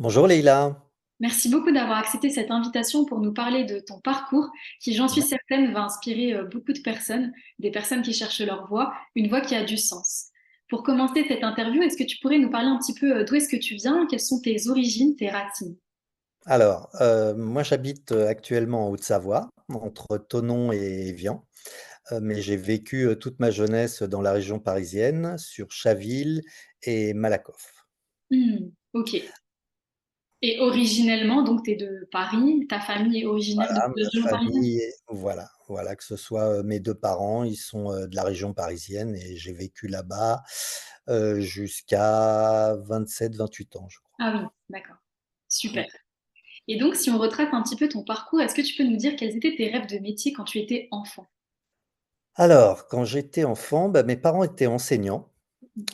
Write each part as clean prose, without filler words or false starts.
Bonjour Leïla. Merci beaucoup d'avoir accepté cette invitation pour nous parler de ton parcours, qui, j'en suis Ouais. certaine, va inspirer beaucoup de personnes, des personnes qui cherchent leur voie, une voie qui a du sens. Pour commencer cette interview, est-ce que tu pourrais nous parler un petit peu d'où est-ce que tu viens, quelles sont tes origines, tes racines? Alors, moi j'habite actuellement en Haute-Savoie, entre Thonon et Évian, mais j'ai vécu toute ma jeunesse dans la région parisienne, sur Chaville et Malakoff. Ok. Et originellement, donc tu es de Paris, ta famille est originaire de Voilà, la ma région parisienne? famille, voilà, que ce soit mes deux parents, ils sont de la région parisienne et j'ai vécu là-bas jusqu'à 27-28 ans, je crois. Ah oui, d'accord. Super. Ouais. Et donc, si on retrace un petit peu ton parcours, est-ce que tu peux nous dire quels étaient tes rêves de métier quand tu étais enfant? Alors, quand j'étais enfant, bah, mes parents étaient enseignants.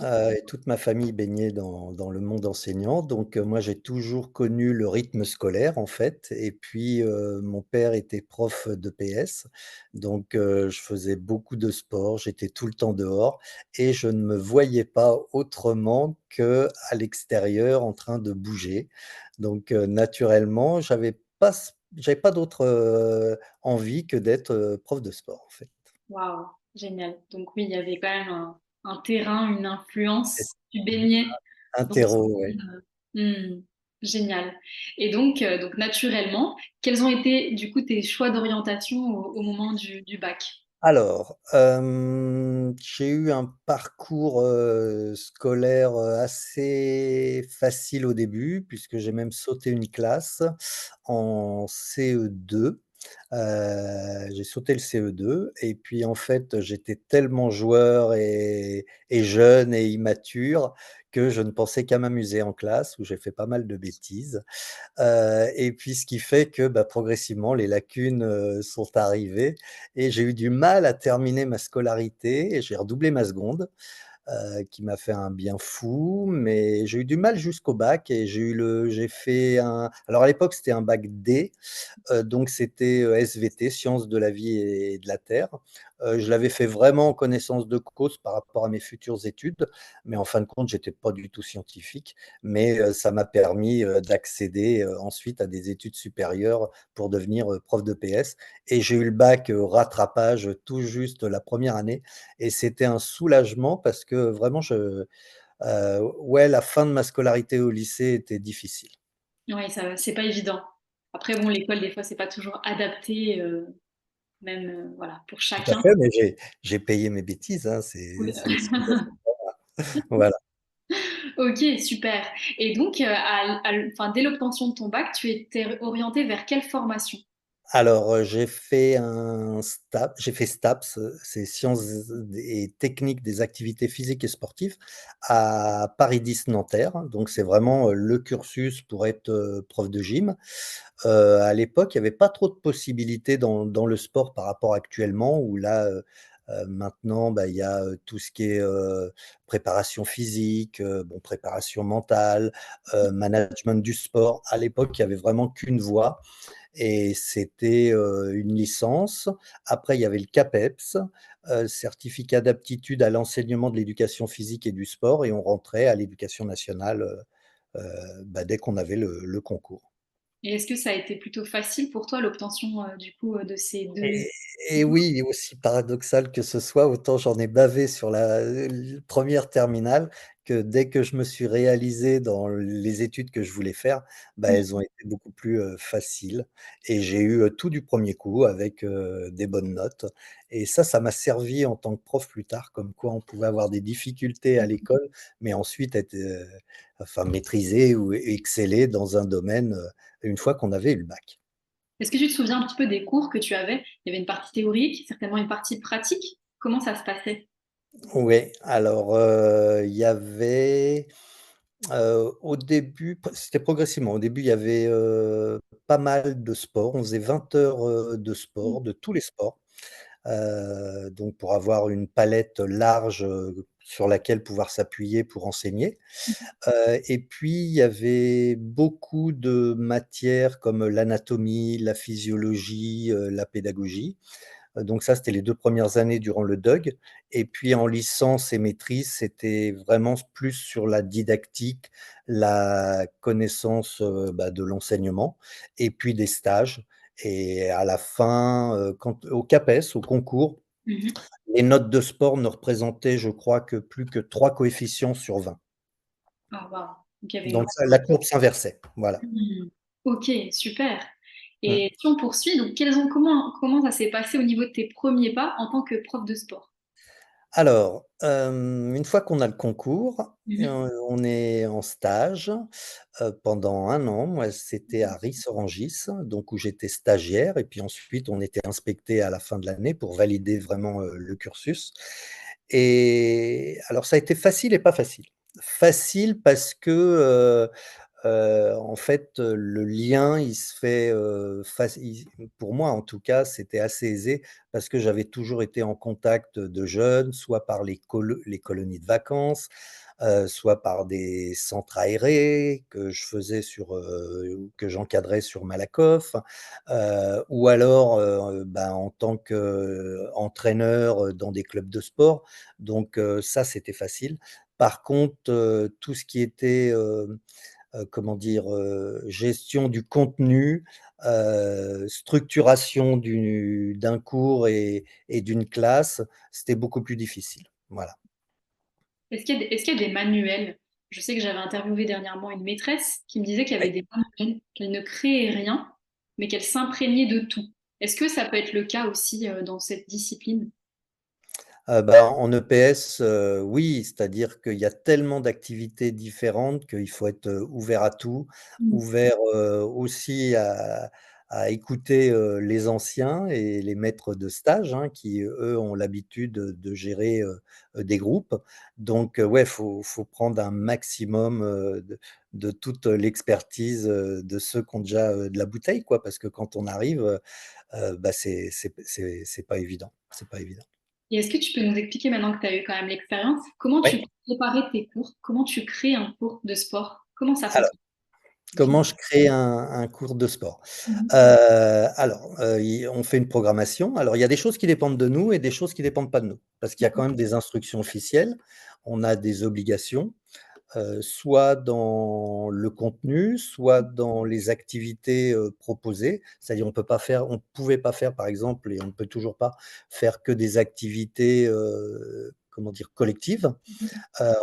Et toute ma famille baignait dans le monde enseignant, donc moi j'ai toujours connu le rythme scolaire en fait et puis, mon père était prof de PS, donc je faisais beaucoup de sport, j'étais tout le temps dehors et je ne me voyais pas autrement qu'à l'extérieur en train de bouger. Donc naturellement, j'avais pas d'autre, envie que d'être, prof de sport en fait. Waouh, génial. Donc oui, il y avait quand même un terrain, une Et influence. Tu baignais un dans ce terreau, ouais. monde. Génial. Et donc naturellement, quels ont été du coup tes choix d'orientation au moment du bac? Alors, j'ai eu un parcours, scolaire, assez facile au début, puisque j'ai même sauté une classe en CE2. J'ai sauté le CE2 et puis, en fait, j'étais tellement joueur et jeune et immature que je ne pensais qu'à m'amuser en classe où j'ai fait pas mal de bêtises. Et puis ce qui fait que, bah, progressivement les lacunes, sont arrivées et j'ai eu du mal à terminer ma scolarité et j'ai redoublé ma seconde, qui m'a fait un bien fou, mais j'ai eu du mal jusqu'au bac et j'ai fait un alors à l'époque c'était un bac D, donc c'était, SVT, sciences de la vie et de la terre. Je l'avais fait vraiment en connaissance de cause par rapport à mes futures études, mais en fin de compte, j'étais pas du tout scientifique, mais ça m'a permis, d'accéder, ensuite à des études supérieures pour devenir, prof de PS et j'ai eu le bac, rattrapage, tout juste la première année et c'était un soulagement parce que vraiment ouais, la fin de ma scolarité au lycée était difficile. Oui, ça, c'est pas évident. Après, bon, l'école, des fois, c'est pas toujours adapté, même voilà, pour Tout à chacun. fait, mais j'ai payé mes bêtises, hein, c'est l'essentiel. Voilà. Ok, super. Et donc, enfin, dès l'obtention de ton bac, tu étais orienté vers quelle formation? Alors, j'ai fait STAPS, c'est sciences et techniques des activités physiques et sportives à Paris 10 Nanterre, donc c'est vraiment, le cursus pour être, prof de gym. À l'époque, il y avait pas trop de possibilités dans le sport par rapport actuellement où là, maintenant, bah, il y a, tout ce qui est, préparation physique, bon préparation mentale, management du sport. À l'époque, il y avait vraiment qu'une voie et c'était, une licence. Après, il y avait le CAPEPS, certificat d'aptitude à l'enseignement de l'éducation physique et du sport et on rentrait à l'éducation nationale, bah, dès qu'on avait le concours. Et est-ce que ça a été plutôt facile pour toi l'obtention du coup de ces deux Et et oui, et aussi paradoxal que ce soit, autant j'en ai bavé sur la première terminale que dès que je me suis réalisé dans les études que je voulais faire, bah, diplômes? elles ont été beaucoup plus, faciles et j'ai eu, tout du premier coup avec, des bonnes notes et ça m'a servi en tant que prof plus tard, comme quoi on pouvait avoir des difficultés à l'école, mais ensuite être, enfin maîtriser ou exceller dans un domaine, une fois qu'on avait eu le bac. Est-ce que tu te souviens un petit peu des cours que tu avais? Il y avait une partie théorique, certainement une partie pratique. Comment ça se passait? Oui, alors, il y avait, au début c'était progressivement. Au début, il y avait, pas mal de sport. On faisait 20 heures, de Mmh. sport, de tous les sports, donc pour avoir une palette large, sur laquelle pouvoir s'appuyer pour enseigner, et puis il y avait beaucoup de matières comme l'anatomie, la physiologie, la pédagogie. Donc ça, c'était les 2 premières années durant le DUG et puis en licence et maîtrise, c'était vraiment plus sur la didactique, la connaissance, de l'enseignement et puis des stages et à la fin, quand au CAPES, au concours, Mmh. les notes de sport ne représentaient, je crois, que plus que 3 coefficients sur 20. Ah waouh! Donc il y avait Donc ça, la courbe s'inversait, voilà. mmh. OK, super. Mmh. Et si on poursuit, donc comment ça s'est passé au niveau de tes premiers pas en tant que prof de sport? Alors, une fois qu'on a le concours, Mmh. on est en stage, pendant 1 an. Moi, c'était à Ris-Orangis, donc où j'étais stagiaire et puis ensuite on était inspecté à la fin de l'année pour valider vraiment, le cursus et alors ça a été facile et pas facile. Facile parce que, en fait, le lien, il se fait, faci pour moi, en tout cas, c'était assez aisé parce que j'avais toujours été en contact de jeunes, soit par les colonies de vacances, soit par des centres aérés que je faisais que j'encadrais sur Malakoff, ou alors, en tant qu'entraîneur, dans des clubs de sport. Donc, ça, c'était facile. Par contre, tout ce qui était, comment dire? Gestion du contenu, structuration d'un cours et d'une classe, c'était beaucoup plus difficile. Voilà. Est-ce qu'il y a des manuels? Je sais que j'avais interviewé dernièrement une maîtresse qui me disait qu'il y avait Oui. des manuels, qu'elle ne créait rien, mais qu'elle s'imprégnait de tout. Est-ce que ça peut être le cas aussi, dans cette discipline? En EPS, oui, c'est-à-dire qu'il y a tellement d'activités différentes qu'il faut être, ouvert à tout, Mmh. ouvert, aussi à écouter, les anciens et les maîtres de stage, hein, qui, eux, ont l'habitude, de gérer, des groupes. Donc, ouais, faut prendre un maximum, de toute l'expertise, de ceux qui ont déjà, de la bouteille, quoi. Parce que quand on arrive, c'est pas évident, c'est pas évident. Et est-ce que tu peux nous expliquer maintenant que tu as eu quand même l'expérience, comment tu Ouais. préparais tes cours? Comment tu crées un cours de sport? Comment ça Alors, fonctionne au final? comment je crée un cours de sport? Mmh. On fait une programmation. Alors, il y a des choses qui dépendent de nous et des choses qui dépendent pas de nous. Parce qu'il y a quand même des instructions officielles. On a des obligations, soit dans le contenu, soit dans les activités, proposées. C'est-à-dire on pouvait pas faire, par exemple, et on ne peut toujours pas faire que des activités, comment dire? Collectives. Mmh.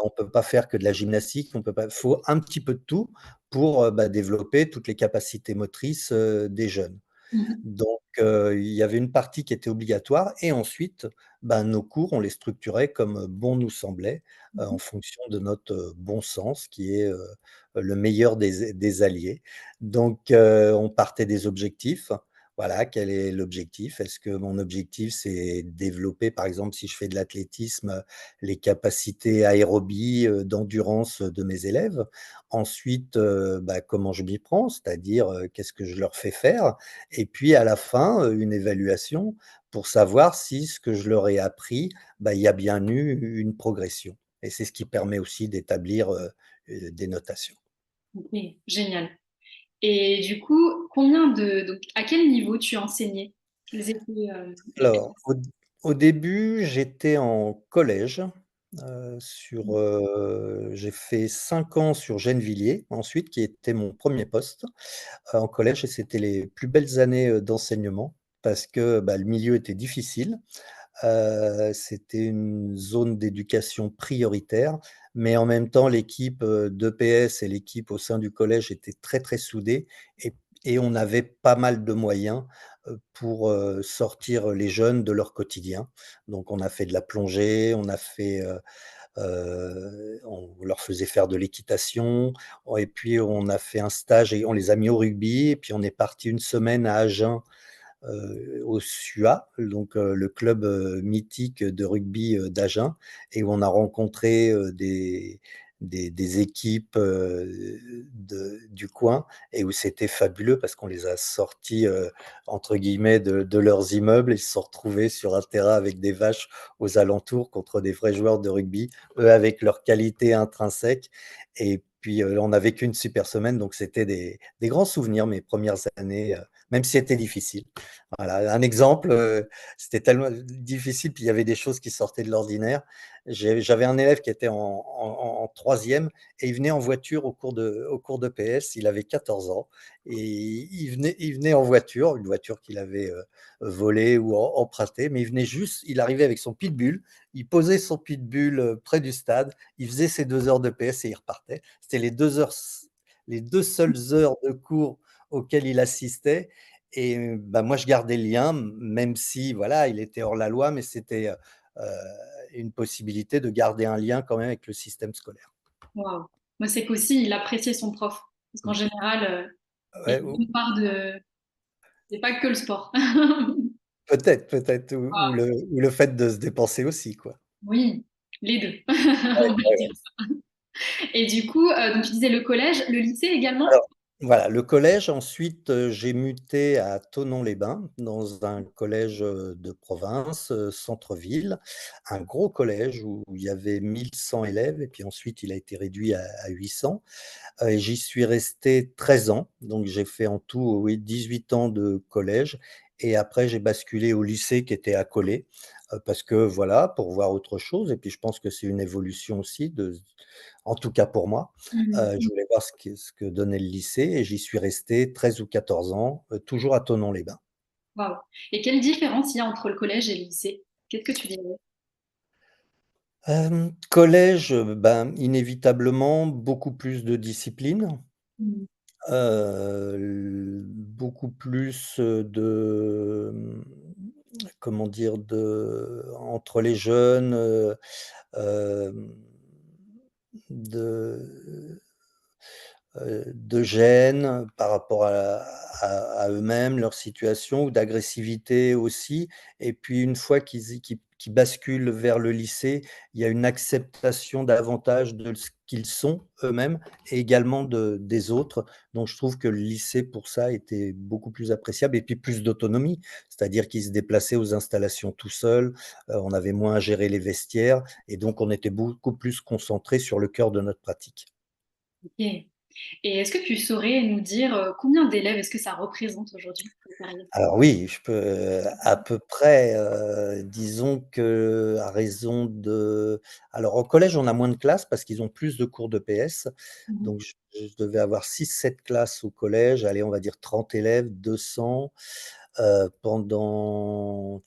On peut pas faire que de la gymnastique, on peut pas faut un petit peu de tout pour, développer toutes les capacités motrices, des jeunes. Mmh. Donc, il y avait une partie qui était obligatoire et ensuite, nos cours, on les structurait comme bon nous semblait, en Mmh. fonction de notre, bon sens qui est, le meilleur des alliés. Donc, on partait des objectifs. Voilà, quel est l'objectif? Est-ce que mon objectif, c'est développer, par exemple, si je fais de l'athlétisme, les capacités aérobie, d'endurance, de mes élèves? Ensuite, comment je m'y prends? C'est-à-dire, qu'est-ce que je leur fais faire? Et puis à la fin, une évaluation pour savoir si ce que je leur ai appris, il y a bien eu une progression et c'est ce qui permet aussi d'établir, des notations. OK, génial. Et du coup, combien de donc à quel niveau tu enseignais? Quelles étaient, les Alors, classes? au début, j'étais en collège, j'ai fait 5 ans sur Gennevilliers, ensuite, qui était mon premier poste, en collège et c'était les plus belles années, d'enseignement parce que, le milieu était difficile. C'était une zone d'éducation prioritaire, mais en même temps l'équipe, d'EPS et l'équipe au sein du collège était très, très soudée et on avait pas mal de moyens, pour, sortir les jeunes de leur quotidien. Donc on a fait de la plongée, on leur faisait faire de l'équitation et puis on a fait un stage et on les a mis au rugby et puis on est parti une semaine à Agen, au SUA, donc le club, mythique de rugby, d'Agen et où on a rencontré, des équipes, du coin et où c'était fabuleux parce qu'on les a sortis, entre guillemets de leurs immeubles. Ils se sont retrouvés sur un terrain avec des vaches aux alentours contre des vrais joueurs de rugby, eux avec leurs qualités intrinsèques et Puis, on a vécu une super semaine, donc c'était des grands souvenirs, mes premières années, même si c'était difficile. Voilà, un exemple, c'était tellement difficile, puis il y avait des choses qui sortaient de l'ordinaire. J'avais un élève qui était en 3e et il venait en voiture au cours de PS. Il avait 14 ans et il venait en voiture, une voiture qu'il avait, volée ou empruntée, mais il arrivait avec son pitbull, il posait son pitbull, près du stade, il faisait ses 2 heures de PS et il repartait. C'était les 2 seules heures de cours auxquelles il assistait et bah, moi je gardais le lien, même si voilà, il était hors la loi, mais c'était, une possibilité de garder un lien quand même avec le système scolaire. Waouh. Moi, c'est qu'aussi, il appréciait son prof. Parce qu'en Mmh. général, il y Ouais, a ou une part de... C'est pas que le sport. peut-être ou Waouh. le fait de se dépenser aussi, quoi. Oui, les deux. Ouais, On va ouais, dire ouais. ça. Et du coup, donc tu disais le collège, le lycée également? Alors, voilà, le collège, ensuite, j'ai muté à Thonon-les-Bains, dans un collège, de province, centre-ville. Un gros collège où il y avait 1 100 élèves et puis ensuite il a été réduit à 800. Et j'y suis resté 13 ans, donc j'ai fait en tout, oui, 18 ans de collège et après j'ai basculé au lycée qui était accolé, parce que voilà, pour voir autre chose et puis je pense que c'est une évolution aussi en tout cas pour moi. Je Mmh. voulais voir ce que donnait le lycée et j'y suis resté 13 ou 14 ans, toujours à Thonon-les-Bains. Waouh. Et quelle différence il y a entre le collège et le lycée? Qu'est-ce que tu dirais? Collège, ben, inévitablement beaucoup plus de discipline. Mmh. Beaucoup plus, comment dire? Entre les jeunes, hem, de de gêne par rapport à eux-mêmes, leur situation ou d'agressivité aussi et puis une fois qu'ils basculent vers le lycée, il y a une acceptation davantage de ce qu'ils sont eux-mêmes et également des autres. Donc je trouve que le lycée pour ça était beaucoup plus appréciable et puis plus d'autonomie. C'est-à-dire qu'ils se déplaçaient aux installations tout seuls, on avait moins à gérer les vestiaires et donc on était beaucoup plus concentrés sur le cœur de notre pratique. OK. Et est-ce que tu saurais nous dire, combien d'élèves est-ce que ça représente aujourd'hui, ta période? Alors oui, je peux, à peu près, disons qu'à raison de alors au collège, on a moins de classes parce qu'ils ont plus de cours de PS. Mmh. Donc je devais avoir 6, 7 classes au collège. Allez, on va dire 30 élèves, 200, pendant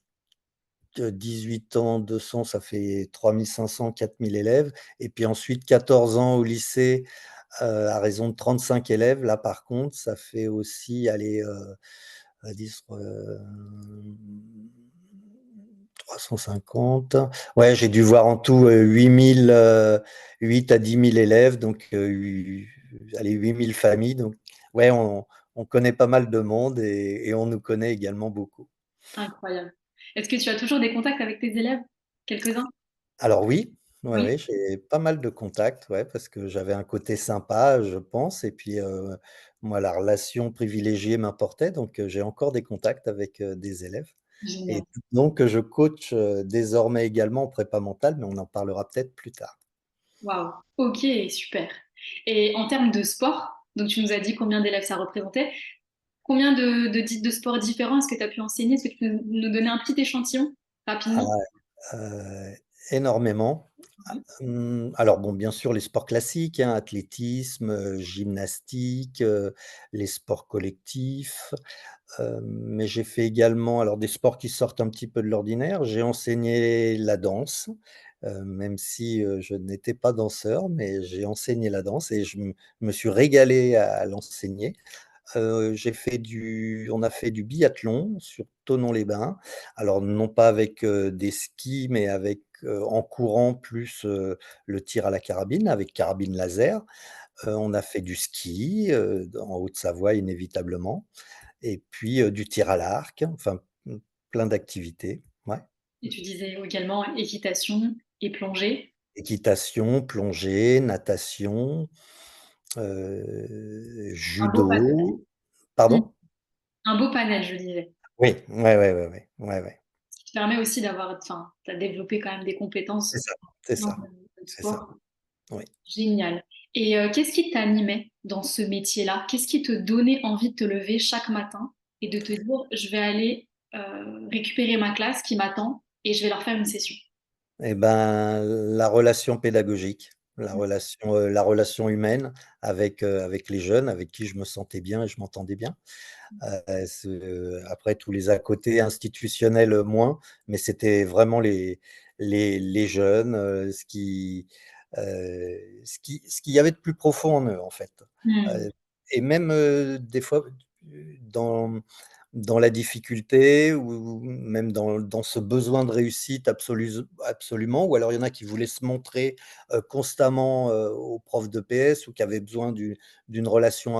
18 ans, 200, ça fait 3 500, 4 000 élèves et puis ensuite 14 ans au lycée, à raison de 35 élèves. Là, par contre, ça fait aussi, allez, 10, 350. Ouais, j'ai dû voir en tout, 8 000, 8 à 10 000 élèves, donc allez, 8 000 familles, donc ouais, on connaît pas mal de monde et on nous connaît également beaucoup. Incroyable. Est-ce que tu as toujours des contacts avec tes élèves? Quelques-uns? Alors oui, ouais, Oui? ouais, j'ai pas mal de contacts, ouais, parce que j'avais un côté sympa, je pense et puis, moi, la relation privilégiée m'importait, donc j'ai encore des contacts avec, des élèves et Génial. donc je coach, désormais également en prépa mentale, mais on en parlera peut-être plus tard. Waouh. OK, super. Et en termes de sport, donc tu nous as dit combien d'élèves ça représentait. Combien de sports différents est-ce que tu as pu enseigner? Est-ce que tu peux nous donner un petit échantillon rapidement? Heu, énormément. Oui. Alors bon, bien sûr, les sports classiques, hein, athlétisme, gymnastique, les sports collectifs, mais j'ai fait également alors des sports qui sortent un petit peu de l'ordinaire. J'ai enseigné la danse, même si, je n'étais pas danseur, mais j'ai enseigné la danse et je me suis régalé à l'enseigner. On a fait du biathlon sur Thonon-les-Bains. Alors non pas avec, des skis, mais avec, en courant plus, le tir à la carabine, avec carabine laser. On a fait du ski, en Haute-Savoie inévitablement et puis, du tir à l'arc, enfin, plein d'activités. Ouais. Et tu disais également équitation et plongée. Équitation, plongée, natation, Un beau panel. judo. Mmh. Pardon? Un beau panel, je disais. Oui, ouais, ouais, ouais, ouais. Ouais, ouais. Ce qui te permet aussi d'avoir enfin, tu as développé quand même des C'est compétences ça, c'est dans ça, le c'est ça. sport. Oui. Génial. Et qu'est-ce qui t'animait dans ce métier-là? Qu'est-ce qui te donnait envie de te lever chaque matin et de te dire, je vais aller récupérer ma classe qui m'attend et je vais leur faire une session? Et ben, la relation pédagogique, la relation humaine avec les jeunes, avec qui je me sentais bien et je m'entendais bien. Après tous les à côté institutionnels, moins, mais c'était vraiment les jeunes, ce qu'il y avait de plus profond en eux, en fait. Hmm. Heu et même, des fois, dans dans la difficulté ou même dans ce besoin de réussite absolument, ou alors il y en a qui voulaient se montrer, constamment, aux profs de PS ou qui avaient besoin d'une relation,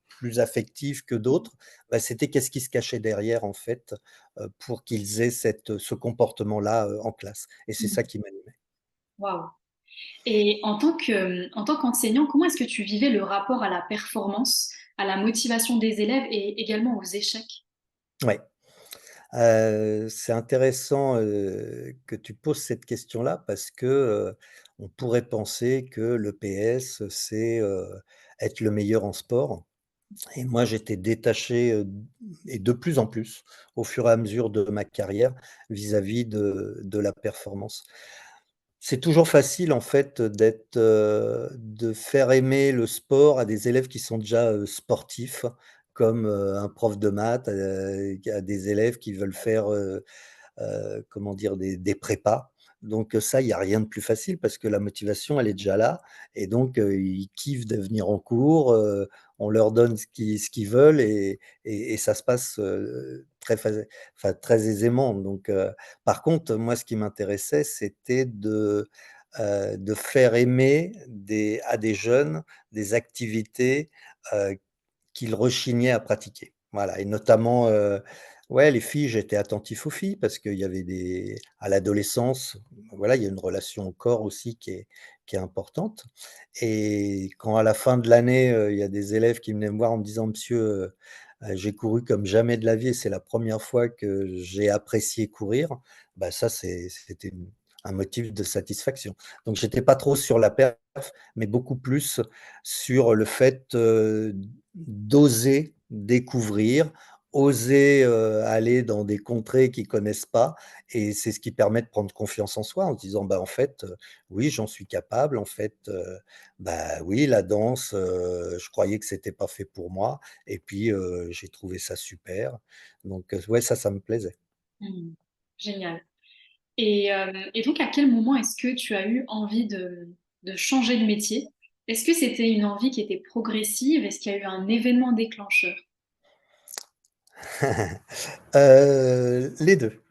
plus affective que d'autres. Bah, c'était qu'est-ce qui se cachait derrière en fait, pour qu'ils aient ce comportement-là, en classe, et c'est ça qui m'animait. Waouh. Et en tant qu'enseignant, comment est-ce que tu vivais le rapport à la performance, à la motivation des élèves et également aux échecs? Ouais, c'est intéressant, que tu poses cette question-là parce que, on pourrait penser que le PS, c'est, être le meilleur en sport, et moi j'étais détaché, et de plus en plus, au fur et à mesure de ma carrière, vis-à-vis de la performance. C'est toujours facile en fait de faire aimer le sport à des élèves qui sont déjà, sportifs, comme, un prof de maths, à des élèves qui veulent faire, comment dire? Des prépas. Donc, ça, il y a rien de plus facile parce que la motivation, elle est déjà là, et donc, ils kiffent de venir en cours, on leur donne ce qu'ils veulent, et ça se passe, très aisément. Donc, par contre, moi, ce qui m'intéressait, c'était de faire aimer à des jeunes des activités, heu qu'il rechignait à pratiquer. Voilà, et notamment, ouais, les filles, j'étais attentif aux filles parce qu'il y avait à l'adolescence, voilà, il y a une relation au corps aussi qui est importante, et quand à la fin de l'année, il y a des élèves qui venaient me voir en me disant: «Monsieur, j'ai couru comme jamais de la vie et c'est la première fois que j'ai apprécié courir», bah, ça, c'était un motif de satisfaction. Donc j'étais pas trop sur la perf, mais beaucoup plus sur le fait, d'oser découvrir, oser, aller dans des contrées qu'ils connaissent pas, et c'est ce qui permet de prendre confiance en soi en se disant: «Bah, en fait, oui, j'en suis capable. En fait, bah, oui, la danse, je croyais que c'était pas fait pour moi, et puis, j'ai trouvé ça super». Donc, ouais, ça me plaisait. Hmm. Génial. Et donc, à quel moment est-ce que tu as eu envie de changer de métier? Est-ce que c'était une envie qui était progressive? Est-ce qu'il y a eu un événement déclencheur? Les 2.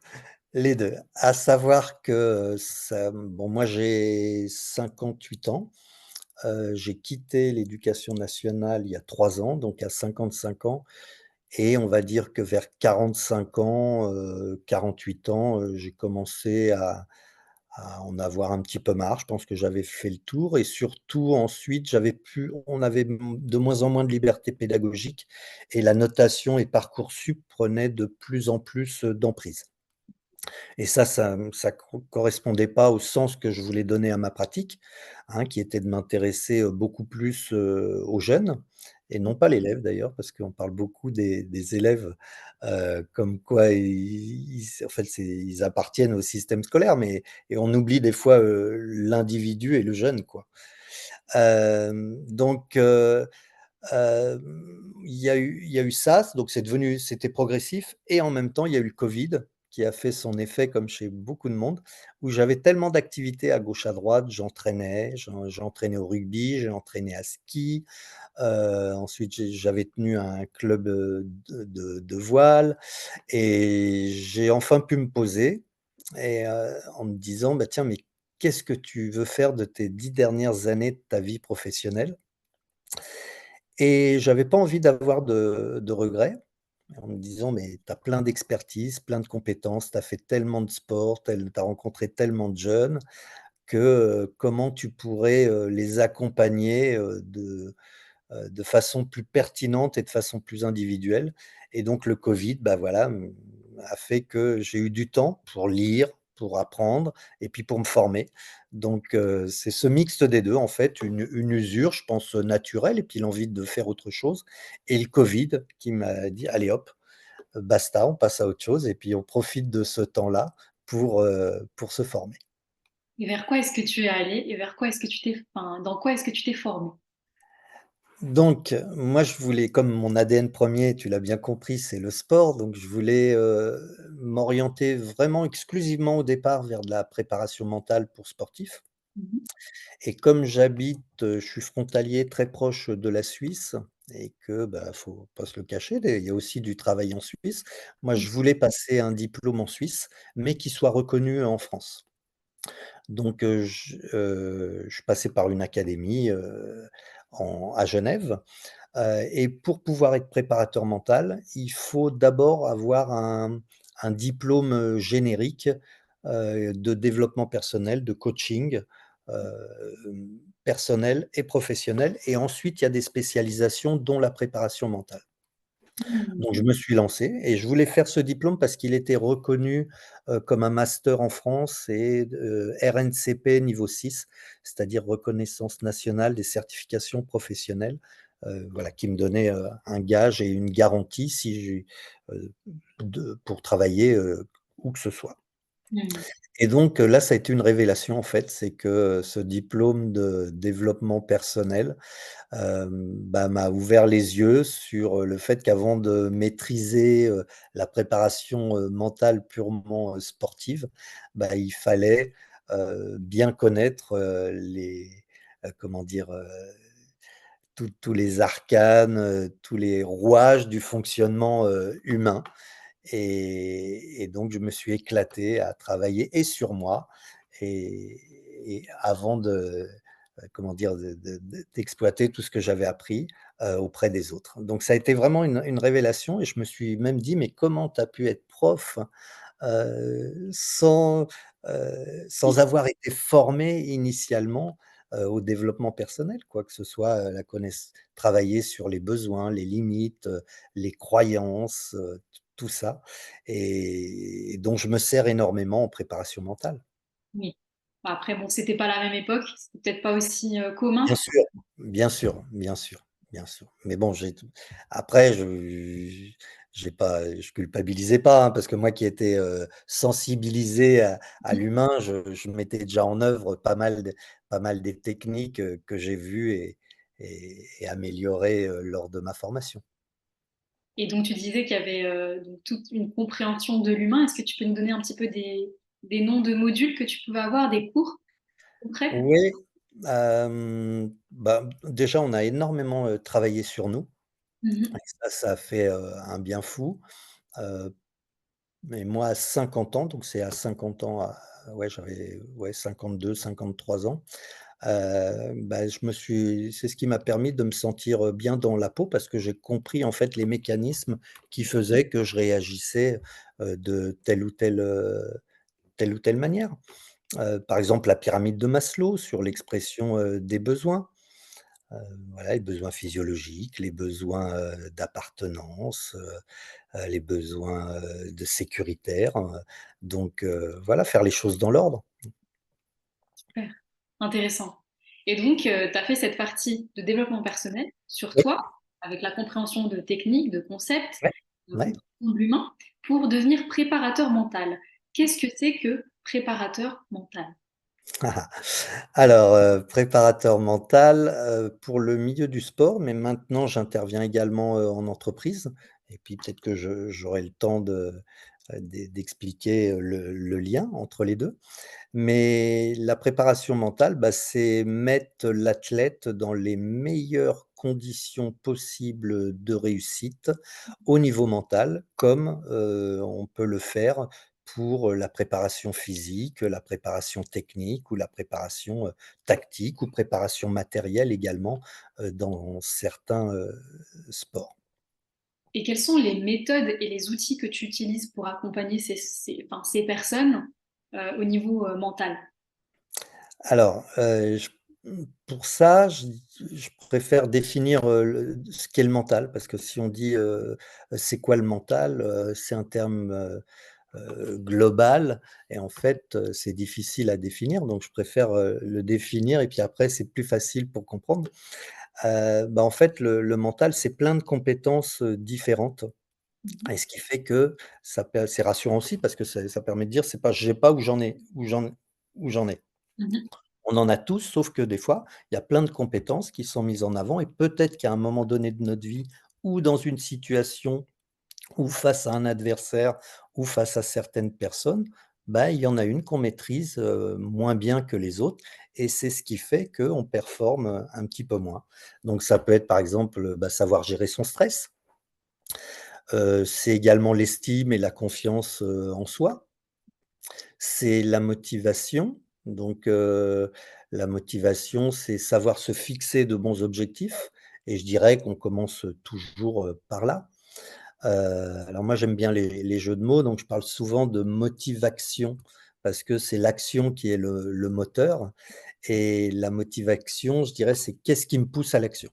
Les 2. À savoir que ça bon, moi, j'ai 58 ans. J'ai quitté l'éducation nationale il y a 3 ans, donc à 55 ans, et on va dire que vers 45 ans, 48 ans, j'ai commencé à en avoir un petit peu marre. Je pense que j'avais fait le tour, et surtout ensuite, on avait de moins en moins de liberté pédagogique, et la notation et Parcoursup prenaient de plus en plus, d'emprise. Et ça correspondait pas au sens que je voulais donner à ma pratique, hein, qui était de m'intéresser, beaucoup plus, aux jeunes, et non pas l'élève d'ailleurs, parce qu'on parle beaucoup des élèves, comme quoi en fait, ils appartiennent au système scolaire, mais et on oublie des fois, l'individu et le jeune, quoi. Donc, il y a eu ça, donc c'était progressif, et en même temps, il y a eu le covid qui a fait son effet comme chez beaucoup de monde, où j'avais tellement d'activités à gauche, à droite. J'ai entraîné au rugby, j'ai entraîné à ski, ensuite j'avais tenu un club, de voile, et j'ai enfin pu me poser, et en me disant: «Bah, tiens, mais qu'est-ce que tu veux faire de tes 10 dernières années de ta vie professionnelle?» Et j'avais pas envie d'avoir de regrets, en me disant: «Mais tu as plein d'expertise, plein de compétences, tu as fait tellement de sport, tu as rencontré tellement de jeunes que, comment tu pourrais, les accompagner, de façon plus pertinente et de façon plus individuelle?» Et donc le covid, bah, voilà, a fait que j'ai eu du temps pour lire, pour apprendre et puis pour me former. Donc c'est ce mixte des 2 en fait, une usure, je pense, naturelle et puis l'envie de faire autre chose et le covid qui m'a dit: «Allez hop, basta, on passe à autre chose et puis on profite de ce temps-là pour se former». Et vers quoi est-ce que tu es allé et vers quoi est-ce que tu t'es enfin, dans quoi est-ce que tu t'es formé? Donc, moi, je voulais comme mon ADN premier, tu l'as bien compris, c'est le sport, donc je voulais, m'orienter vraiment exclusivement au départ vers de la préparation mentale pour sportifs Mmh. et comme j'habite, je suis frontalier très proche de la Suisse et que, bah, faut pas se le cacher, des il y a aussi du travail en Suisse. Moi, Oui. je voulais passer un diplôme en Suisse, mais qui soit reconnu en France. Donc, je passais par une académie, à Genève. Et pour pouvoir être préparateur mental, il faut d'abord avoir un diplôme, générique, de développement personnel, de coaching, personnel et professionnel et ensuite il y a des spécialisations dont la préparation mentale. Mmh. Donc je me suis lancé et je voulais faire ce diplôme parce qu'il était reconnu, comme un master en France et RNCP niveau 6, c'est-à-dire reconnaissance nationale des certifications professionnelles, voilà, qui me donnait, un gage et une garantie si j'ai, de pour travailler, où que ce soit. Mmh. Et donc, là, ça a été une révélation en fait, c'est que, ce diplôme de développement personnel, bah, m'a ouvert les yeux sur, le fait qu'avant de maîtriser, la préparation, mentale purement, sportive, bah, il fallait, bien connaître, comment dire? Tous les arcanes, tous les rouages du fonctionnement, humain et donc je me suis éclaté à travailler et sur moi et avant de, comment dire? D'exploiter tout ce que j'avais appris, auprès des autres. Donc ça a été vraiment une révélation et je me suis même dit: «Mais comment tu as pu être prof, sans, sans avoir été formé initialement, au développement personnel?» quoi que ce soit, la connaiss travailler sur les besoins, les limites, les croyances, tout ça et dont je me sers énormément en préparation mentale. Oui. Bah, après bon, c'était pas la même époque, c'était peut-être pas aussi, commun. Bien sûr, bien sûr, bien sûr, bien sûr. Mais bon, j'ai tout après j'ai pas je culpabilisais pas, hein, parce que moi qui étais, sensibilisé à l'humain, je mettais déjà en œuvre pas mal des techniques, que j'ai vues et améliorées, lors de ma formation. Et donc tu disais qu'il y avait, donc toute une compréhension de l'humain. Est-ce que tu peux nous donner un petit peu des noms de modules que tu pouvais avoir, des cours concrets? Oui, bah, déjà on a énormément, travaillé sur nous Mmh. et ça a fait, un bien fou. Heu, mais moi à 50 ans, donc c'est à 50 ans à ouais j'avais ouais 52-53 ans, bah, je me suis c'est ce qui m'a permis de me sentir, bien dans la peau parce que j'ai compris en fait les mécanismes qui faisaient que je réagissais, de telle ou telle manière. Par exemple la pyramide de Maslow sur l'expression, des besoins. Heu, voilà, les besoins physiologiques, les besoins, d'appartenance, les besoins, de sécuritaires, donc voilà, faire les choses dans l'ordre. Super, intéressant. Et donc, tu as fait cette partie de développement personnel sur Oui, toi, avec la compréhension de techniques, de concepts, ouais, de ouais. compréhension de l'humain, pour devenir préparateur mental. Qu'est-ce que c'est que préparateur mental? Alors, préparateur mental, pour le milieu du sport, mais maintenant j'interviens également, en entreprise et puis peut-être que j'aurai le temps d'expliquer, le lien entre les 2. Mais la préparation mentale, bah, c'est mettre l'athlète dans les meilleures conditions possibles de réussite au niveau mental, comme, on peut le faire pour, la préparation physique, la préparation technique ou la préparation, tactique ou préparation matérielle également, dans certains, sports. Et quelles sont les méthodes et les outils que tu utilises pour accompagner enfin, ces personnes, au niveau, mental? Alors, pour ça, je préfère définir, ce qu'est le mental parce que si on dit, c'est quoi le mental? C'est un terme, global et en fait, c'est difficile à définir donc je préfère, le définir et puis après c'est plus facile pour comprendre. Bah, en fait, le mental, c'est plein de compétences, différentes Mmh et ce qui fait que c'est rassurant aussi parce que ça permet de dire: «C'est pas je sais pas où j'en ai». mh. On en a tous, sauf que des fois, il y a plein de compétences qui sont mises en avant et peut-être qu'à un moment donné de notre vie ou dans une situation ou face à un adversaire ou face à certaines personnes, bah, il y en a une qu'on maîtrise, moins bien que les autres et c'est ce qui fait qu'on performe, un petit peu moins. Donc ça peut être par exemple, bah, savoir gérer son stress, c'est également l'estime et la confiance, en soi. C'est la motivation, donc la motivation, c'est savoir se fixer de bons objectifs et je dirais qu'on commence toujours, par là. Alors moi j'aime bien les jeux de mots, donc je parle souvent de motivation parce que c'est l'action qui est le moteur et la motivation, je dirais, c'est qu'est-ce qui me pousse à l'action?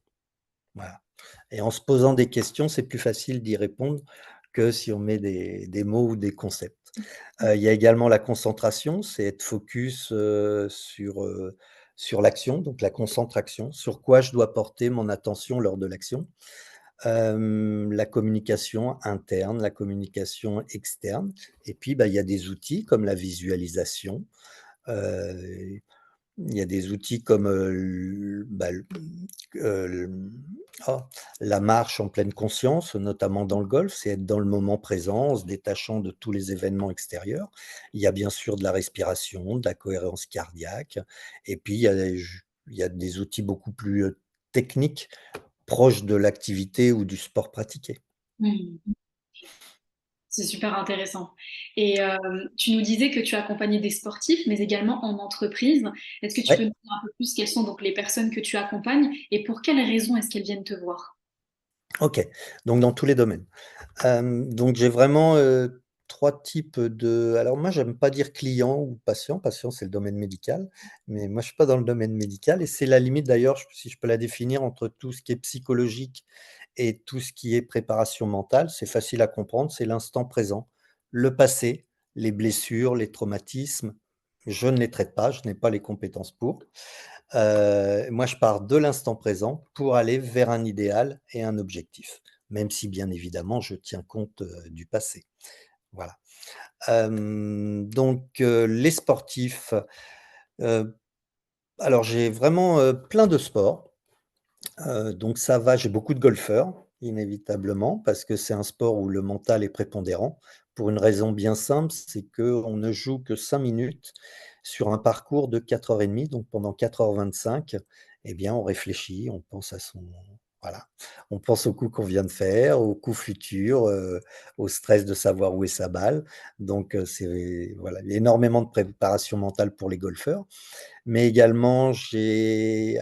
Voilà et en se posant des questions, c'est plus facile d'y répondre que si on met des mots ou des concepts. Il y a également la concentration, c'est être focus, sur l'action, donc la concentration, sur quoi je dois porter mon attention lors de l'action. La communication interne, la communication externe et puis, bah, il y a des outils comme la visualisation, heu, il y a des outils comme, l bah, l oh, la marche en pleine conscience, notamment dans le golf, c'est être dans le moment présent, en se détachant de tous les événements extérieurs. Il y a bien sûr de la respiration, de la cohérence cardiaque et puis il y a des outils beaucoup plus, techniques, proches de l'activité ou du sport pratiqué. Mmh. C'est super intéressant et tu nous disais que tu accompagnais des sportifs, mais également en entreprise. Est-ce que tu peux Ouais, nous dire un peu plus quelles sont donc les personnes que tu accompagnes et pour quelles raisons est-ce qu'elles viennent te voir? OK, donc dans tous les domaines. Donc j'ai vraiment, 3 types de alors moi j'aime pas dire client ou patient, patient c'est le domaine médical, mais moi je suis pas dans le domaine médical et c'est la limite d'ailleurs, si je peux la définir entre tout ce qui est psychologique et tout ce qui est préparation mentale, c'est facile à comprendre, c'est l'instant présent. Le passé, les blessures, les traumatismes, je ne les traite pas, je n'ai pas les compétences pour. Moi je pars de l'instant présent pour aller vers un idéal et un objectif, même si bien évidemment je tiens compte, du passé. Voilà. Donc les sportifs, heu, alors j'ai vraiment, plein de sports, donc ça va j'ai beaucoup de golfeurs, inévitablement, parce que c'est un sport où le mental est prépondérant, pour une raison bien simple, c'est qu'on ne joue que 5 minutes sur un parcours de 4h30, donc pendant 4h25, eh bien, on réfléchit, on pense à son voilà, on pense au coup qu'on vient de faire, au coup futur, au stress de savoir où est sa balle, donc c'est voilà, il y a énormément de préparation mentale pour les golfeurs. Mais également, j'ai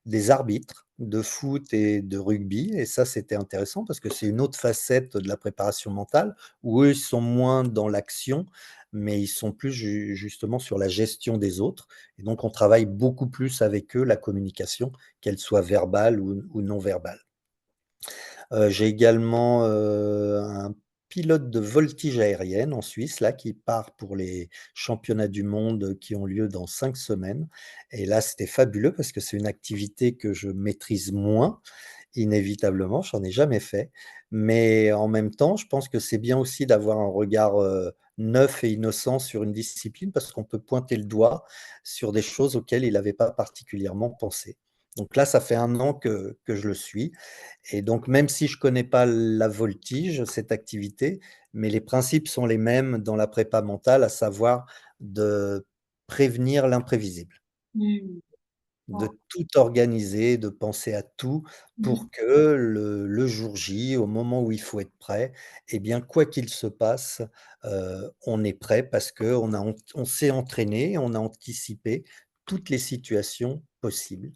des arbitres de foot et de rugby et ça, c'était intéressant parce que c'est une autre facette de la préparation mentale où eux, ils sont moins dans l'action, mais ils sont plus justement sur la gestion des autres et donc on travaille beaucoup plus avec eux la communication, qu'elle soit verbale ou non verbale. J'ai également, un pilote de voltige aérienne en Suisse, là, qui part pour les championnats du monde qui ont lieu dans 5 semaines et là, c'était fabuleux parce que c'est une activité que je maîtrise moins, inévitablement, j'en ai jamais fait. Mais en même temps, je pense que c'est bien aussi d'avoir un regard, neuf et innocent sur une discipline parce qu'on peut pointer le doigt sur des choses auxquelles il n'avait pas particulièrement pensé. Donc là, ça fait 1 an que je le suis et donc même si je connais pas la voltige, cette activité, mais les principes sont les mêmes dans la prépa mentale, à savoir de prévenir l'imprévisible. Mmh. De tout organiser, de penser à tout Mmh. pour que le jour J, au moment où il faut être prêt, eh bien, quoi qu'il se passe, on est prêt parce qu'on s'est entraîné, on a anticipé toutes les situations possibles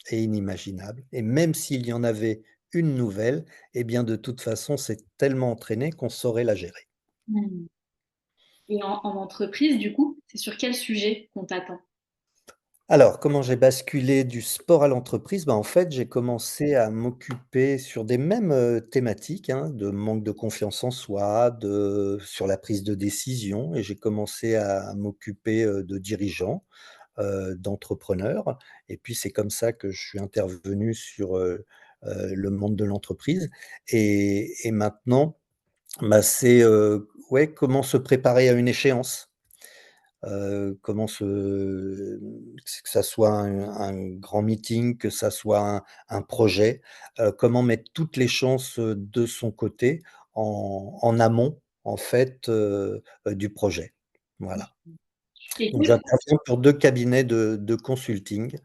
et inimaginables et même s'il y en avait une nouvelle, eh bien, de toute façon, c'est tellement entraîné qu'on saurait la gérer. Mmh. Et en entreprise, du coup, c'est sur quel sujet qu'on t'attend? Alors, comment j'ai basculé du sport à l'entreprise? En fait, j'ai commencé à m'occuper sur des mêmes, thématiques, hein, de manque de confiance en soi, sur la prise de décision et j'ai commencé à m'occuper, de dirigeants, d'entrepreneurs et puis c'est comme ça que je suis intervenu sur, le monde de l'entreprise et maintenant, c'est, ouais, comment se préparer à une échéance. Comment que ça soit un grand meeting, que ça soit un projet, comment mettre toutes les chances, de son côté en amont, en fait, du projet. Voilà. Et Donc j'interviens pour 2 cabinets de consulting,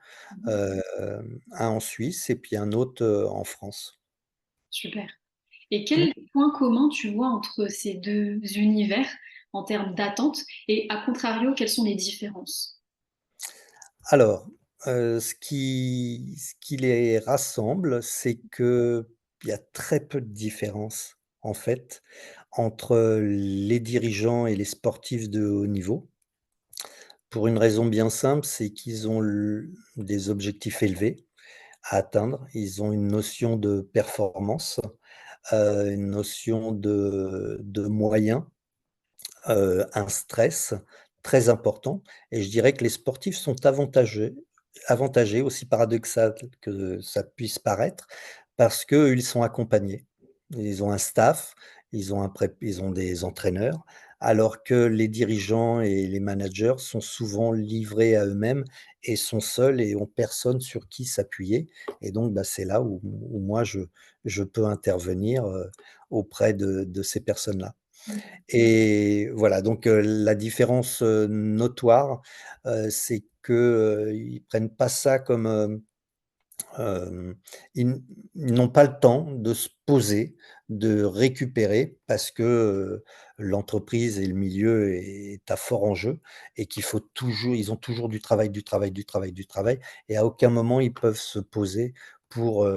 un en Suisse et puis un autre, en France. super. Et Mmh. quel point commun tu vois entre ces deux univers en termes d'attente et à contrario, quelles sont les différences? Alors, ce qui les rassemble, c'est qu'il y a très peu de différence, en fait, entre les dirigeants et les sportifs de haut niveau. Pour une raison bien simple, c'est qu'ils ont des objectifs élevés à atteindre. Ils ont une notion de performance, une notion de moyens, un stress très important et je dirais que les sportifs sont avantagés, aussi paradoxal que ça puisse paraître, parce qu'eux, ils sont accompagnés. Ils ont un staff, ils ont des entraîneurs, alors que les dirigeants et les managers sont souvent livrés à eux-mêmes et sont seuls et ont personne sur qui s'appuyer et donc c'est là où moi je peux intervenir, auprès de ces personnes-là. Et voilà, donc la différence, notoire, c'est que, ils prennent pas ça comme, hem, ils n'ont pas le temps de se poser, de récupérer parce que, l'entreprise et le milieu est à fort enjeu et qu'il faut toujours ils ont toujours du travail, du travail, du travail, du travail et à aucun moment ils peuvent se poser pour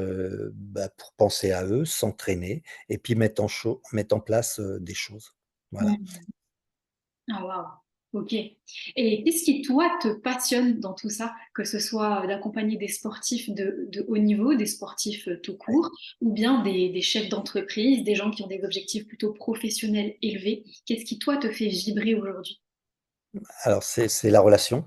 penser à eux, s'entraîner et puis mettre en place, des choses. Voilà. Mmh. Ah waouh! OK. Et qu'est-ce qui, toi, te passionne dans tout ça? Que ce soit, d'accompagner des sportifs de haut niveau, des sportifs, tout court, ou bien des chefs d'entreprise, des gens qui ont des objectifs plutôt professionnels élevés. Qu'est-ce qui, toi, te fait vibrer aujourd'hui? Alors c'est la relation,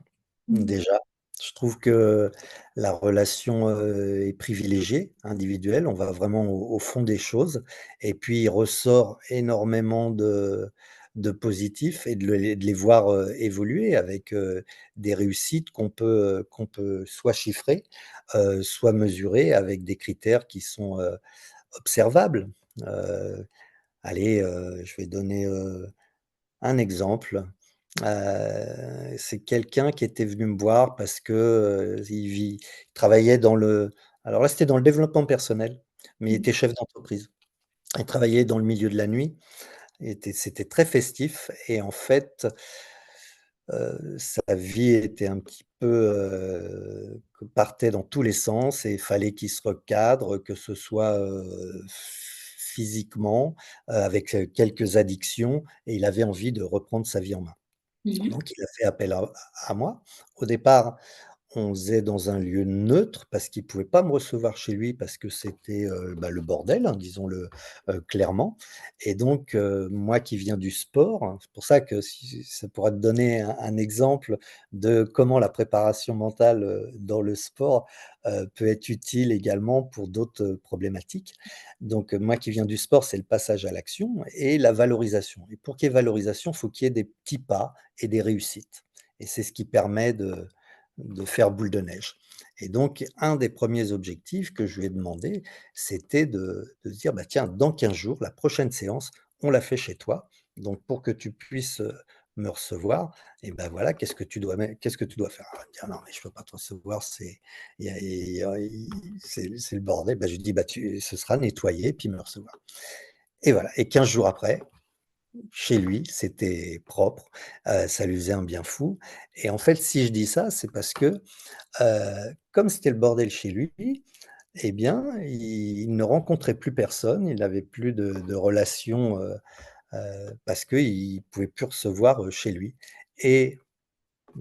Mmh. déjà. Je trouve que la relation, est privilégiée, individuelle. On va vraiment au fond des choses et puis il ressort énormément de positifs et de les voir, évoluer avec, des réussites qu'on peut soit chiffrer, soit mesurer avec des critères qui sont, observables. Heu, allez, je vais donner, un exemple. C'est quelqu'un qui était venu me voir parce que, il travaillait alors là, c'était dans le développement personnel, mais il Mmh. était chef d'entreprise. Il travaillait dans le milieu de la nuit, c'était très festif et en fait, sa vie était un petit peu, que partait dans tous les sens et il fallait qu'il se recadre, que ce soit, physiquement, avec, quelques addictions et il avait envie de reprendre sa vie en main. Mmh. Donc il a fait appel à moi. Au départ, on faisait dans un lieu neutre parce qu'il pouvait pas me recevoir chez lui parce que c'était, le bordel, hein, disons-le, clairement et donc moi qui viens du sport, hein, c'est pour ça que si ça pourrait te donner un exemple de comment la préparation mentale, dans le sport, peut être utile également pour d'autres, problématiques. Donc moi qui viens du sport, c'est le passage à l'action et la valorisation et pour qu'il y ait valorisation, il faut qu'il y ait des petits pas et des réussites et c'est ce qui permet de faire boule de neige et donc un des premiers objectifs que je lui ai demandé, c'était de se dire: «Bah, tiens, dans 15 jours, la prochaine séance, on la fait chez toi. Donc pour que tu puisses, me recevoir et ben voilà, qu'est-ce que tu dois faire?» Alors il me dit: «Ah non, mais je peux pas te recevoir, c'est le bordel». Bah, je lui dis: «Bah, ce sera nettoyé, puis me recevoir» et voilà et 15 jours après, chez lui, c'était propre, ça lui faisait un bien fou et en fait, si je dis ça, c'est parce que, comme c'était le bordel chez lui, eh bien, il ne rencontrait plus personne, il n'avait plus de relations, parce qu'il pouvait plus recevoir, chez lui et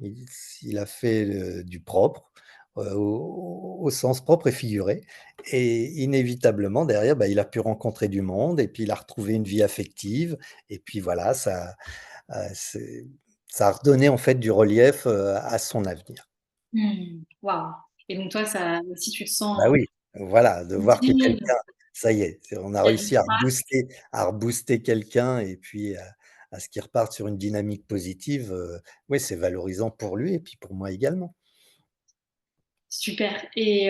Il il a fait, du propre, au sens propre et figuré et inévitablement derrière, bah, il a pu rencontrer du monde et puis il a retrouvé une vie affective et puis voilà, c'est ça a redonné en fait du relief, à son avenir. Mmh. Waouh! Et donc toi, ça aussi, tu te Bah sens oui, voilà, de voir que utile, quelqu'un ça y est, on a il y a du réussi spark. à rebooster quelqu'un et puis à ce qu'il reparte sur une dynamique positive, oui, c'est valorisant pour lui et puis pour moi également. Super. Et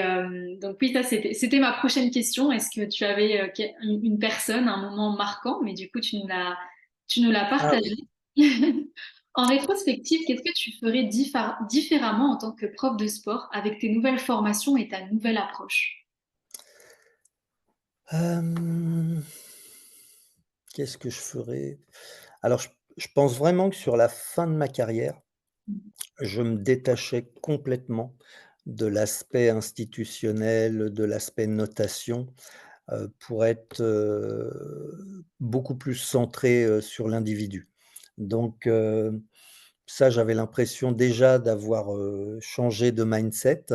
donc oui, ça c'était ma prochaine question. Est-ce que tu avais une personne, un moment marquant, mais du coup tu nous l'as Ah partagé. oui. En rétrospective, qu'est-ce que tu ferais différemment en tant que prof de sport avec tes nouvelles formations et ta nouvelle approche? Hem, qu'est-ce que je ferais? Alors je pense vraiment que sur la fin de ma carrière, Mmh. je me détachais complètement de l'aspect institutionnel, de l'aspect notation, pour être, beaucoup plus centré, sur l'individu. Donc ça, j'avais l'impression déjà d'avoir, changé de mindset,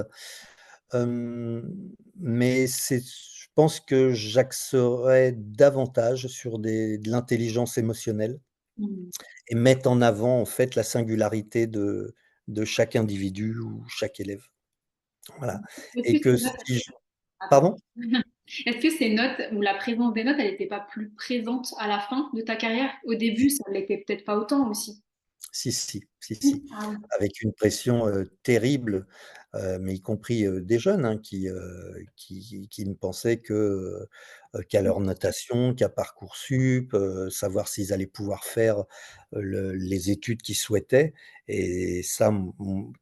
hem, mais je pense que j'axerais davantage sur des de l'intelligence émotionnelle Mmh. et mettre en avant, en fait, la singularité de chaque individu ou chaque élève. Voilà Est-ce et que que ces notes, si je ah pardon. pardon? Est-ce que ces notes ou la présence des notes, elle n'était pas plus présente à la fin de ta carrière? Au début, ça ne l'était peut-être pas autant aussi. Si, si, si, si, Ah oui. avec une pression, terrible, mais y compris, des jeunes, hein, qui ne pensaient que, qu'à leur notation, qu'à Parcoursup, savoir s'ils allaient pouvoir faire, les études qu'ils souhaitaient et ça,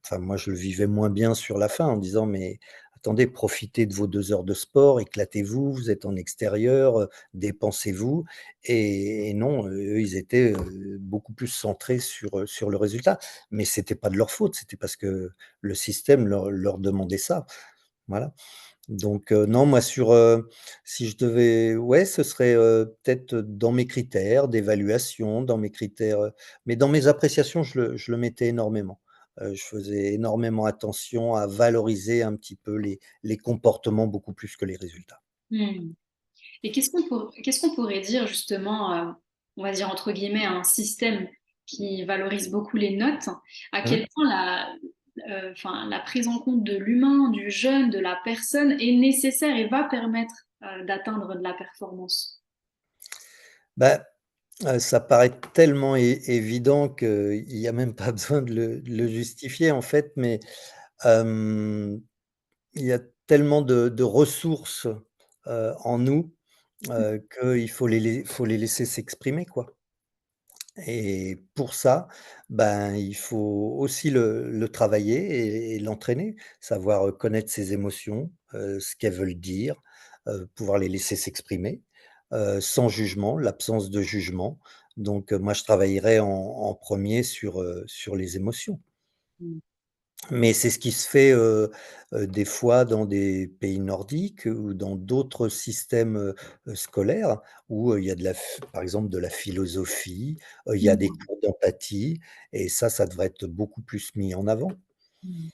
enfin, moi, je le vivais moins bien sur la fin en disant: «Mais attendez, profitez de vos 2 heures de sport, éclatez-vous, vous êtes en extérieur, dépensez-vous». Et non, eux, ils étaient, beaucoup plus centrés sur le résultat. Mais c'était pas de leur faute, c'était parce que le système leur demandait ça. Voilà. Donc non, moi si je devais ouais, ce serait, peut-être dans mes critères d'évaluation, dans mes critères, mais dans mes appréciations, je le mettais énormément. Je faisais énormément attention à valoriser un petit peu les comportements beaucoup plus que les résultats. Mmh. Et qu'est-ce qu'on pourrait dire justement, on va dire entre guillemets, un système qui valorise beaucoup les notes, à Mmh. quel point enfin, la prise en compte de l'humain, du jeune, de la personne est nécessaire et va permettre d'atteindre de la performance. Bah, ça paraît tellement évident qu'il y a même pas besoin de le justifier en fait, mais, hem, il y a tellement de ressources, en nous, qu'il faut les laisser s'exprimer, quoi et pour ça, ben, il faut aussi le travailler et l'entraîner. Savoir, connaître ses émotions, ce qu'elles veulent dire, pouvoir les laisser s'exprimer, sans jugement, l'absence de jugement. Donc, moi je travaillerais en 1 sur les émotions. Mmh. Mais c'est ce qui se fait, des fois dans des pays nordiques ou dans d'autres systèmes, scolaires où, il y a par exemple de la philosophie, il y a des Mmh. cours d'empathie et ça devrait être beaucoup plus mis en avant. Mmh.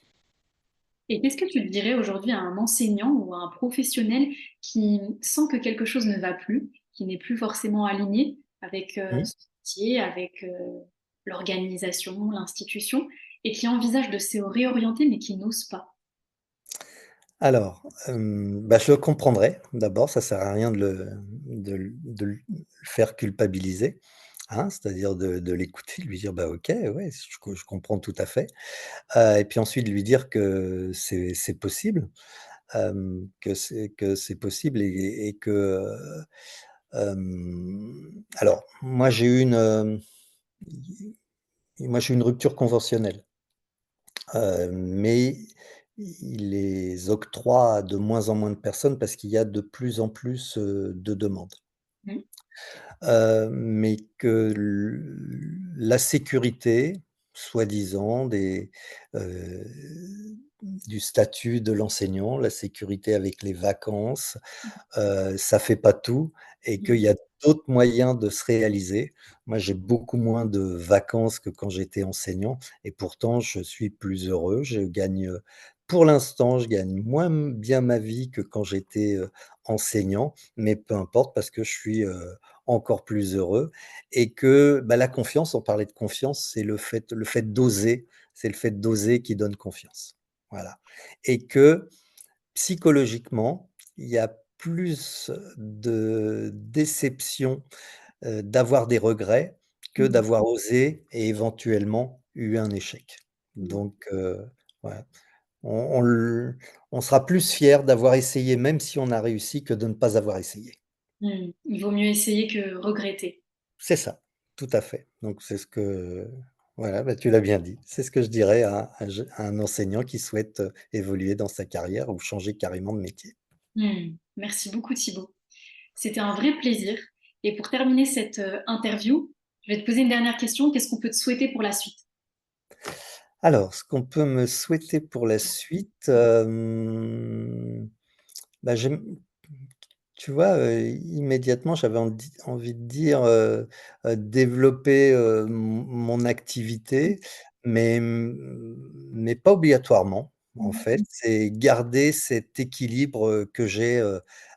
Et qu'est-ce que tu dirais aujourd'hui à un enseignant ou à un professionnel qui sent que quelque chose ne va plus, qui n'est plus forcément aligné avec Mmh. son métier, avec l'organisation, l'institution, et qui envisage de se réorienter mais qui n'ose pas? Alors, bah, je le comprendrais d'abord, ça sert à rien de le faire culpabiliser, hein, c'est-à-dire de l'écouter, de lui dire: «Bah, OK, ouais, je comprends tout à fait». Et puis ensuite lui dire que c'est possible. Que c'est possible et que, alors moi j'ai eu une rupture conventionnelle, mais il les octroie à de moins en moins de personnes parce qu'il y a de plus en plus, de demandes. Mmh. Mais que la sécurité, soi-disant, du statut de l'enseignant, la sécurité avec les vacances, ça fait pas tout et qu'il y Mmh. a d'autres moyens de se réaliser. Moi, j'ai beaucoup moins de vacances que quand j'étais enseignant et pourtant je suis plus heureux. Je gagne, pour l'instant, je gagne moins bien ma vie que quand j'étais, enseignant, mais peu importe parce que je suis, encore plus heureux et que, bah, la confiance, on parlait de confiance, c'est le fait d'oser, c'est le fait d'oser qui donne confiance. Voilà et que psychologiquement, il y a plus de déception, d'avoir des regrets que Mmh. d'avoir osé et éventuellement eu un échec. Mmh. Donc voilà, on sera plus fier d'avoir essayé même si on a réussi que de ne pas avoir essayé. Mmh. Il vaut mieux essayer que regretter. C'est ça, tout à fait. Donc c'est ce que voilà, bah, tu l'as bien dit. C'est ce que je dirais à un enseignant qui souhaite, évoluer dans sa carrière ou changer carrément de métier. Mmh. Merci beaucoup Thibaut. C'était un vrai plaisir. Et pour terminer cette interview, je vais te poser une dernière question. Qu'est-ce qu'on peut te souhaiter pour la suite? Alors, ce qu'on peut me souhaiter pour la suite, bah, j'aime tu vois, immédiatement, j'avais envie de dire, développer, mon activité, mais pas obligatoirement, en fait. Mmh. C'est garder cet équilibre, que j'ai,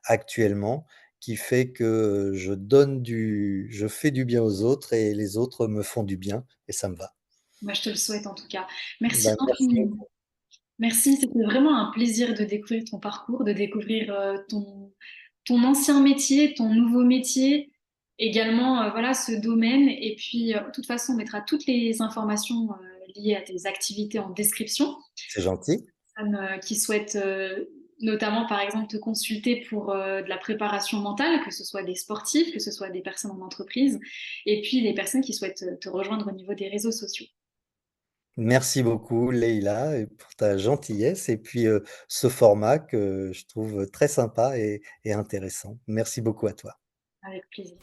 actuellement, qui fait que je fais du bien aux autres et les autres me font du bien et ça me va. Bah, je te le souhaite en tout cas. Merci Bah, merci infiniment. beaucoup. Merci, c'était vraiment un plaisir de découvrir ton parcours, de découvrir ton ancien métier, ton nouveau métier, également voilà, ce domaine. Et puis, de toute façon, on mettra toutes les informations liées à tes activités en description. C'est gentil. Personnes qui souhaitent notamment, par exemple, te consulter pour de la préparation mentale, que ce soit des sportifs, que ce soit des personnes en entreprise, et puis les personnes qui souhaitent te rejoindre au niveau des réseaux sociaux. Merci beaucoup Leïla et pour ta gentillesse et puis, ce format que je trouve très sympa et intéressant. Merci beaucoup à toi. Avec plaisir.